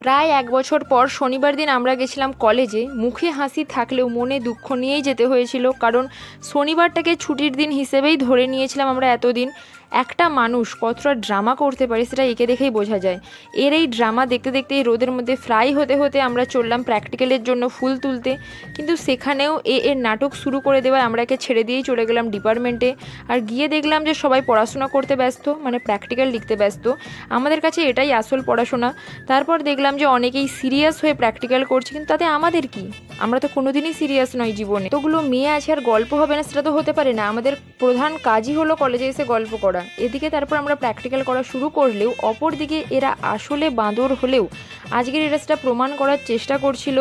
প্রায় ১ বছর পর শনিবার দিন আমরা গেছিলাম কলেজে। মুখে হাসি থাকলেও মনে দুঃখ নিয়েই যেতে হয়েছিল, কারণ শনিবারটাকে ছুটির দিন হিসেবেই ধরে নিয়েছিলাম আমরা এতদিন। একটা মানুষ কতটা ড্রামা করতে পারে সেটা একে দেখেই বোঝা যায়। এর এই ড্রামা দেখতে দেখতে এই রোদের মধ্যে ফ্রাই হতে হতে আমরা চললাম প্র্যাকটিক্যালের জন্য ফুল তুলতে, কিন্তু সেখানেও এর নাটক শুরু করে দেওয়ায় আমরা একে ছেড়ে দিয়েই চলে গেলাম ডিপার্টমেন্টে। আর গিয়ে দেখলাম যে সবাই পড়াশোনা করতে ব্যস্ত, মানে প্র্যাকটিক্যাল লিখতে ব্যস্ত। আমাদের কাছে এটাই আসল পড়াশোনা। তারপর দেখলাম যে অনেকেই সিরিয়াস হয়ে প্র্যাকটিক্যাল করছে, কিন্তু তাতে আমাদের কি? আমরা তো কোনোদিনই সিরিয়াস নই জীবনে। তোগুলো মেয়ে আছে আর গল্প হবে না সেটা তো হতে পারে না। আমাদের প্রধান কাজই হলো কলেজে এসে গল্প করা। এদিকে তারপর আমরা প্র্যাকটিক্যাল করা শুরু করলেও অপরদিকে এরা আসলে বাঁদর হলেও আজকের এরা সেটা প্রমাণ করার চেষ্টা করছিল।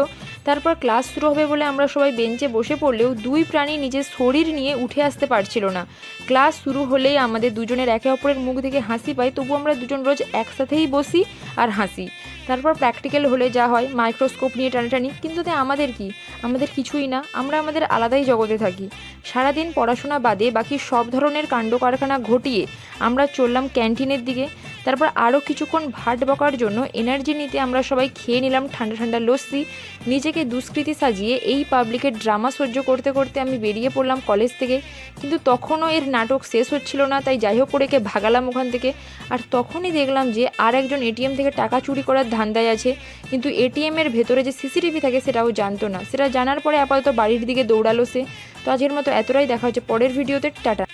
তারপর ক্লাস শুরু হবে বলে আমরা সবাই বেঞ্চে বসে পড়লেও দুই প্রাণী নিজের শরীর নিয়ে উঠে আসতে পারছিল না। ক্লাস শুরু হলেই আমাদের দুজনের একে অপরের মুখ থেকে হাসি পাই, তবু আমরা দুজন রোজ একসাথেই বসি আর হাসি। তারপর প্র্যাকটিক্যাল হলে যা হয় মাইক্রোস্কোপ নিয়ে টানাটানি, কিন্তু তাতে আমাদের কি? আমাদের কিছুই না, আমরা আমাদের আলাদাই জগতে থাকি। সারাদিন পড়াশোনা বাদে বাকি সব ধরনের কাণ্ড কারখানা ঘটিয়ে আমরা চললাম ক্যান্টিনের দিকে। তারপর আরও কিছুক্ষণ ভাট বকার জন্য এনার্জি নিতে আমরা সবাই খেয়ে নিলাম ঠান্ডা ঠান্ডা লস্যি। নিজেকে দুষ্কৃতী সাজিয়ে এই পাবলিকের ড্রামা সহ্য করতে করতে আমি বেরিয়ে পড়লাম কলেজ থেকে। কিন্তু তখনও এর নাটক শেষ হচ্ছিল না, তাই যাই হোক করে একে ভাগালাম ওখান থেকে। আর তখনই দেখলাম যে আর একজন এটিএম থেকে টাকা চুরি করার ধান্দায় আছে, কিন্তু এটিএমের ভেতরে যে সিসিটিভি থাকে সেটাও জানতো না। সেটা জানার পরে আপাতত বাড়ির দিকে দৌড়ালো সে। তো আজকের মতো এতটাই, দেখা হচ্ছে পরের ভিডিওতে। টাটা।